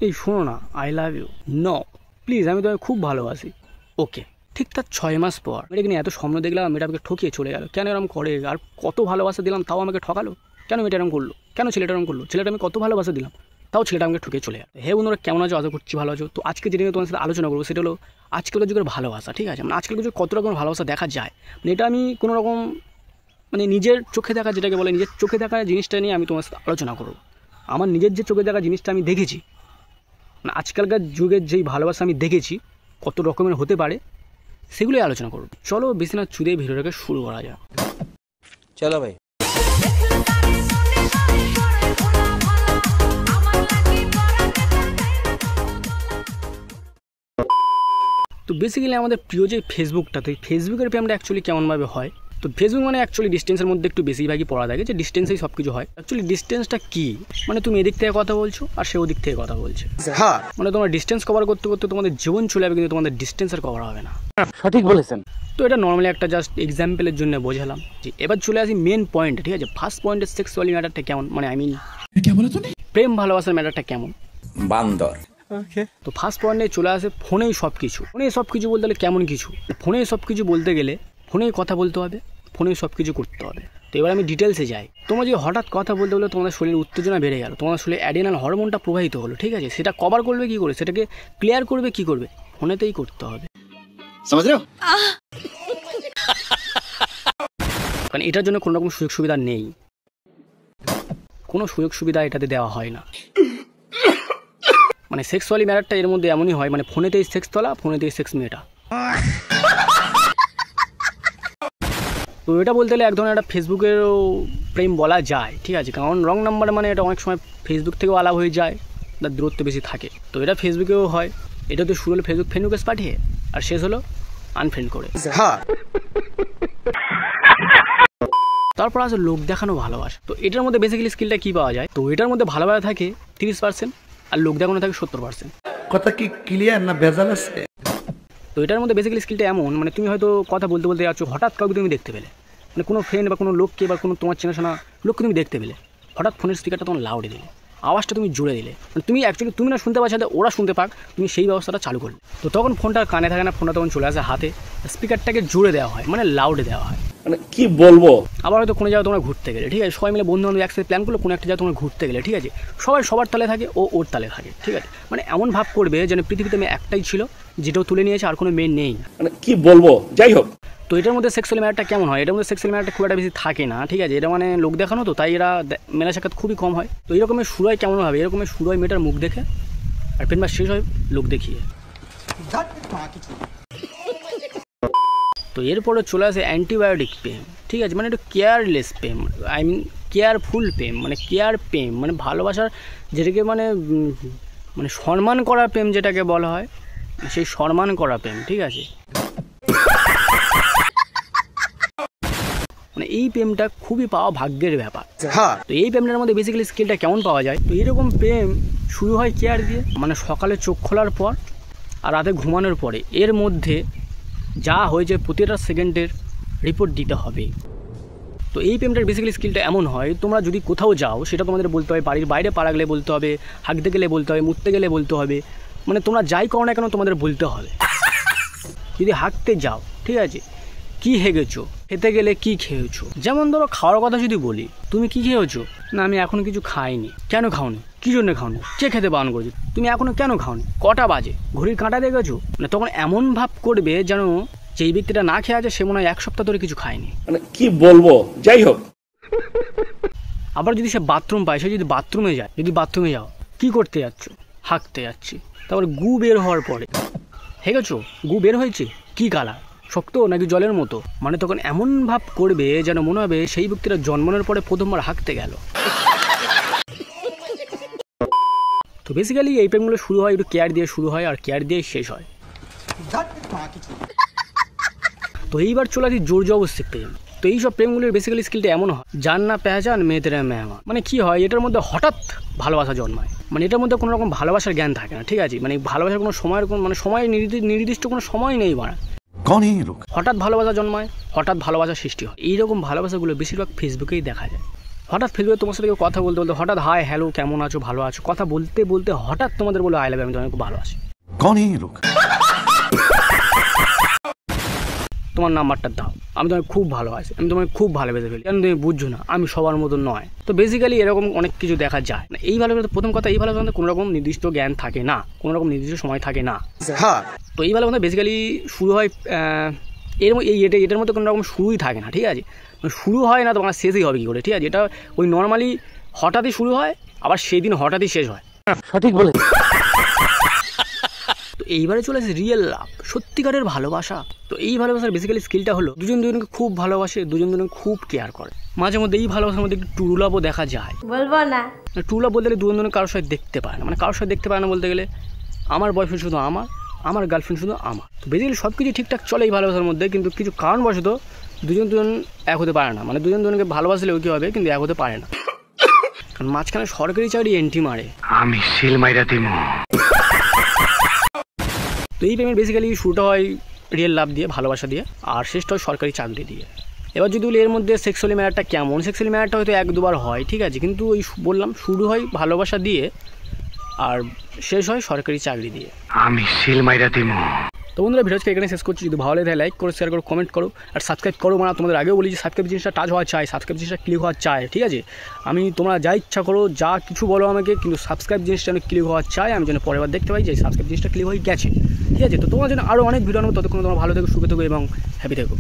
এই শোনো না, I love you. No please, আমি তোমাকে খুব ভালোবাসি। ওকে। ঠিক তার 6 মাস পর মেয়েটাকে নিয়ে এত স্বপ্ন দেখলাম, মেয়েটা আমাকে ঠকিয়ে চলে গেল। কেন এরকম করে? আর কত ভালোবাসা দিলাম তাও আমাকে ঠকালো। কেন মেয়েটা এরকম করলো? কেন ছেলেটা এরকম করলো? ছেলেটা আমি কত ভালোবাসা দিলাম তাও ছেলেটা আমাকে ঠকিয়ে চলে গেল। হে বন্ধুরা, কেমন আছো? আশা করছি ভালো আছো। তো আজকে যেটা নিয়ে তোমার সাথে আলোচনা করবো সেটা হলো আজকালকার যুগের ভালোবাসা। ঠিক আছে, মানে আজকালকার যুগে কত রকমের ভালোবাসা দেখা যায়। মানে এটা আমি কোনো রকম মানে নিজের চোখে দেখা, যেটাকে বলে নিজের চোখে দেখা জিনিসটা নিয়ে আমি তোমার সাথে আলোচনা করবো। আমার নিজের যে চোখে দেখা জিনিসটা আমি দেখেছি, মানে আজকালকার যুগের যেই ভালোবাসা আমি দেখেছি কত রকমের হতে পারে সেগুলোই আলোচনা করবো। চলো বেশি না চুদে ভিডিওটাকে শুরু করা যাক। চলো ভাই। তো বেসিক্যালি আমাদের প্রিয় যে ফেসবুকটা, তো ফেসবুকের প্রেমটা অ্যাকচুয়ালি কেমনভাবে হয়? তো ফেসবুক মানে অ্যাকচুয়ালি ডিস্টেন্সের মধ্যে একটু বেশিরভাগই পড়া থাকে যে ডিস্টেন্সেই সব কিছু হয়। অ্যাকচুয়ালি ডিস্টেন্সটা কী? মানে তুমি এদিক থেকে কথা বলছো আর সে ওদিক থেকে কথা বলছে। হ্যাঁ, মানে তোমার ডিস্টেন্স কভার করতে করতে তোমাদের জীবন চলে যাবে, কিন্তু তোমাদের ডিস্টেন্সের কভার হবে না। সঠিক বলেছেন। তো এটা নর্মালি একটা জাস্ট এক্সাম্পলের জন্য বোঝালাম। এবার চলে আসি মেন পয়েন্টে। ঠিক আছে, ফার্স্ট পয়েন্টের সেক্সুয়ালি ম্যাটারটা কেমন, মানে আই মিন প্রেম ভালোবাসার ম্যাটারটা কেমন। বান্দর। তো ফার্স্ট পয়েন্টে চলে আসে ফোনেই সব কিছু। ফোনেই সব কিছু বলতে গেলে কেমন কিছু? ফোনেই সব কিছু বলতে গেলে ফোনেই কথা বলতে হবে, ফোনেই সব কিছু করতে হবে। তো এবার আমি ডিটেলসে যাই। তোমার যদি হঠাৎ কথা বলতে বলে তোমাদের শরীরের উত্তেজনা বেড়ে গেল, তোমার শরীরে অ্যাড্রিনাল হরমোনটা প্রবাহিত হলো, ঠিক আছে, সেটা কভার করবে কী করে, সেটাকে ক্লিয়ার করবে কী করবে? ফোনেতেই করতে হবে। কারণ এটার জন্য কোনো রকম সুযোগ সুবিধা নেই, কোনো সুযোগ সুবিধা এটাতে দেওয়া হয় না। মানে সেক্সুয়ালি ম্যাটারটা এর মধ্যে এমনই হয়, মানে ফোনেতেই সেক্স তোলা, ফোনেতেই সেক্স মেয়েটা। তো এটা বলতে গেলে এক ধরনের একটা ফেসবুকেরও প্রেম বলা যায়। ঠিক আছে, কারণ রং নাম্বার মানে এটা অনেক সময় ফেসবুক থেকেও আলাদা হয়ে যায়, তার দূরত্ব বেশি থাকে। তো এটা ফেসবুকেও হয়। এটা তো শুরু হলো ফেসবুক ফ্রেন্ড রিকোয়েস্ট পাঠিয়ে, আর শেষ হলো আনফ্রেন্ড করে। হ্যাঁ, তারপর আসলে লোক দেখানো ভালোবাসা। তো এটার মধ্যে বেসিক্যালি স্কিলটা কী পাওয়া যায়? তো এটার মধ্যে ভালোবাসা থাকে 30% আর লোক দেখানো থাকে 70%। কথা কি ক্লিয়ার না ভেজাল আছে? তো এটার মধ্যে বেসিক্যালি স্কিলটা এমন, মানে তুমি হয়তো কথা বলতে বলতে যাচ্ছ, হঠাৎ কাউকে তুমি দেখতে পেলে, মানে কোনো ফ্রেন্ড বা কোনো লোককে বা কোনো তোমার চেনাশোনা লোককে তুমি দেখতে পেলে, হঠাৎ ফোনের স্পিকারটা তোমার লাউডে দিলে, আওয়াজটা তুমি জুড়ে দিলে, মানে তুমি অ্যাকচুয়ালি তুমি না শুনতে পাচ্ছ, ওরা শুনতে পাক, তুমি সেই ব্যবস্থাটা চালু করলে। তো তখন ফোনটা কানে থাকে না, ফোনটা তখন চলে আসে হাতে, স্পিকারটাকে জুড়ে দেওয়া হয়, মানে লাউডে দেওয়া হয়। মানে কি বলবো? আবার হয়তো কোনো জায়গায় তোমরা ঘুরতে গেলে, ঠিক আছে, সবাই মিলে বন্ধু বান্ধব একসাথে প্ল্যান করলো কোনো একটা জায়গায় তোমরা ঘুরতে গেলে, ঠিক আছে, সবাই সবার তালে থাকে, ও ওর তালে থাকে, ঠিক আছে, মানে এমন ভাব করবে যেন পৃথিবীতে মেয়ে একটাই ছিল, যেটাও তুলে নিয়েছে, আর কোনো মেয়ে নেই। মানে কি বলবো? যাই হোক, তো এটার মধ্যে সেক্সুয়াল ম্যাটারটা কেমন হয়? এটার মধ্যে সেক্সুয়াল ম্যাটারটা খুব একটা বেশি থাকে না, ঠিক আছে, এটা মানে লোক দেখানো, তো তাই এরা মেলা সাক্ষাৎ খুবই কম হয়। তো এরকমের শুরুয় কেমন হবে? এরকমের শুরুয় মেয়েটার মুখ দেখে, আর প্রেম শেষ হয় লোক দেখিয়ে। তো এরপরে চলে আসে অ্যান্টিবায়োটিক প্রেম। ঠিক আছে, মানে একটু কেয়ারলেস প্রেম, আই মিন কেয়ারফুল প্রেম, মানে কেয়ার প্রেম, মানে ভালোবাসার যেটাকে মানে মানে সম্মান করা প্রেম যেটাকে বলা হয়, সেই সম্মান করা প্রেম। ঠিক আছে, মানে এই প্রেমটা খুবই পাওয়া ভাগ্যের ব্যাপার। হ্যাঁ, তো এই প্রেমটার মধ্যে বেসিক্যালি স্কিলটা কেমন পাওয়া যায়? তো এরকম প্রেম শুরু হয় কেয়ার দিয়ে, মানে সকালে চোখ খোলার পর আর রাতে ঘুমানোর পরে এর মধ্যে যা হয়েছে প্রতিটা সেকেন্ডের রিপোর্ট দিতে হবে। তো এই প্রেমটার বেসিক্যালি স্কিলটা এমন হয়, তোমরা যদি কোথাও যাও সেটা তোমাদের বলতে হবে, বাড়ির বাইরে পাড়া গেলে বলতে হবে, হাঁকতে গেলে বলতে হবে, মুততে গেলে বলতে হবে, মানে তোমরা যাই করো না কেন তোমাদের বলতে হবে। যদি হাঁকতে যাও, ঠিক আছে, কি হেগেছো, খেতে গেলে কি খেয়েছো, যেমন ধরো খাওয়ার কথা যদি বলি, তুমি কি খেয়েছো? না আমি এখনো কিছু খাইনি। কেন খাওনি? কি জন্য খাওনি? কে খেতে বারণ করেছে? তুমি এখনো কেন খাওনি? কটা বাজে? ঘড়ির কাঁটা দেখেছো? মানে তখন এমন ভাব করবে যেন যেই ব্যক্তিটা না খেয়ে আছে সে মনে হয় 1 সপ্তাহ ধরে কিছু খায়নি। মানে কি বলবো? যাই হোক, আবার যদি সে বাথরুম পায়, সে যদি বাথরুমে যায়, যদি বাথরুমে যাও, কি করতে যাচ্ছ? হাঁকতে যাচ্ছি। তারপরে গু বের হওয়ার পরে, হেগেছো, গু বের হয়েছে, কি কালার, শক্ত নাকি জলের মতো, মানে তখন এমন ভাব করবে যেন মনে হবে সেই ব্যক্তিটা জন্মানোর পরে প্রথমবার হাঁকতে গেল। তো বেসিক্যালি এই প্রেমগুলো শুরু হয় একটু কেয়ার দিয়ে শুরু হয়, আর কেয়ার দিয়ে শেষ হয়। তো এইবার চলে আসি জোর জবরদস্তি প্রেম। তো এইসব প্রেমগুলির বেসিক্যালি স্কিলটা এমন হয়, যার না পেহচান মেয়েদের মেহমান। মানে কি হয়, এটার মধ্যে হঠাৎ ভালোবাসা জন্মায়, মানে এটার মধ্যে কোনো রকম ভালোবাসার জ্ঞান থাকে না। ঠিক আছে, মানে ভালোবাসার কোনো সময়ের কোনো মানে সময় নির্দিষ্ট কোনো সময় নেই। বাড়া হঠাৎ ভালোবাসা জন্মায়, হঠাৎ ভালোবাসা সৃষ্টি হয়। এইরকম ভালোবাসাগুলো বেশিরভাগ ফেসবুকেই দেখা যায়। হঠাৎ ফেসবুকে তোমার সাথে কথা বলতে বলতে হঠাৎ হাই হ্যালো কেমন আছো ভালো আছো কথা বলতে বলতে হঠাৎ তোমাদের বলে আই লাভ ইউ, আমি তোমাকে খুব ভালো আছি। कौन है ये लोग? তোমার নাম্বারটা দাও, আমি তোমাকে খুব ভালোবাসি, আমি তোমাকে খুব ভালোবেসে ফেলি, কেন তুমি বুঝছো না আমি সবার মতো নয়। তো বেসিক্যালি এরকম অনেক কিছু দেখা যায় না। এই ভালোবাসা, প্রথম কথা এই ভালোবাসা কোনো রকম নির্দিষ্ট জ্ঞান থাকে না, কোনো রকম নির্দিষ্ট সময় থাকে না। তো এই ভালোবাসা বেসিক্যালি শুরু হয় এটার মধ্যে কোনো রকম শুরুই থাকে না, ঠিক আছে? শুরু হয় না তো আমার শেষই হবে কী করে, ঠিক আছে? এটা ওই নর্মালি হঠাৎই শুরু হয়, আবার সেই দিন হঠাৎই শেষ হয়। সঠিক বলে। তো এইবারে চলে আসে রিয়েল লাভ, সত্যিকারের ভালোবাসা। তো এই ভালোবাসার বেসিক্যালি স্কিলটা হলো দুজন দুজনকে খুব ভালোবাসে, দুজন দুজনকে খুব কেয়ার করে। মাঝে মধ্যে এই ভালোবাসার মধ্যে একটু ট্রু লাভও দেখা যায়। বলবো না ট্রু লাভ বলতে গেলে দুজন দুজন কারোর সাথে দেখতে পারে না, মানে কারোর সাথে দেখতে পারে না বলতে গেলে আমার বয়ফ্রেন্ড শুধু আমার গার্লফ্রেন্ড শুধু আমার। তো বেসিক্যালি সব কিছু ঠিকঠাক চলে এই ভালোবাসার মধ্যে, কিন্তু কিছু কারণবশত দুজন দুজন এক হতে পারে না। মানে দুজন দুজনকে ভালোবাসলেও কী হবে, কিন্তু এক হতে পারে না, কারণ মাঝখানে সরকারি চাকরি এন্ট্রি মারে। আমি সিল মাইরা দিমু। তো এই প্রেমের বেসিক্যালি শুরুটা হয় রিয়েল লাভ দিয়ে, ভালোবাসা দিয়ে, আর শেষটা হয় সরকারি চাকরি দিয়ে। এবার যদি বলি এর মধ্যে সেক্সুয়ালি ম্যাটারটা কেমন, সেক্সুয়ালি ম্যাটারটা হয়তো এক দুবার হয়, ঠিক আছে, কিন্তু ওই বললাম শুরু হয় ভালোবাসা দিয়ে আর শেষ হয় সরকারি চাকরি দিয়ে। আমি সিল মাইরা দিমু। তো বন্ধুরা ভিডিওকে এখানে শেষ করছি। যদি ভালো লাগে লাইক করো, শেয়ার করো, কমেন্ট করো, আর সাবস্ক্রাইব করো। মানে তোমাদের আগেও বলি যে সাবস্ক্রাইব জিনিসটা টাচ হওয়া চাই, সাবস্ক্রাইব জিনিসটা ক্লিক হওয়া চাই, ঠিক আছে? আমি তোমরা যা ইচ্ছা করো, যা কিছু বলো আমাকে, কিন্তু সাবস্ক্রাইব জিনিসটা আমি ক্লিক হওয়া চাই, আমি যেন পরের বার দেখতে পাই যে সাবস্ক্রাইব জিনিসটা ক্লিক হয়ে গেছে, ঠিক আছে? তো তোমার জন্য আরও অনেক ভিডিও আনবো, ততক্ষণ তোমরা ভালো থেকো, সুখে থেকো এবং হ্যাপি থেকো।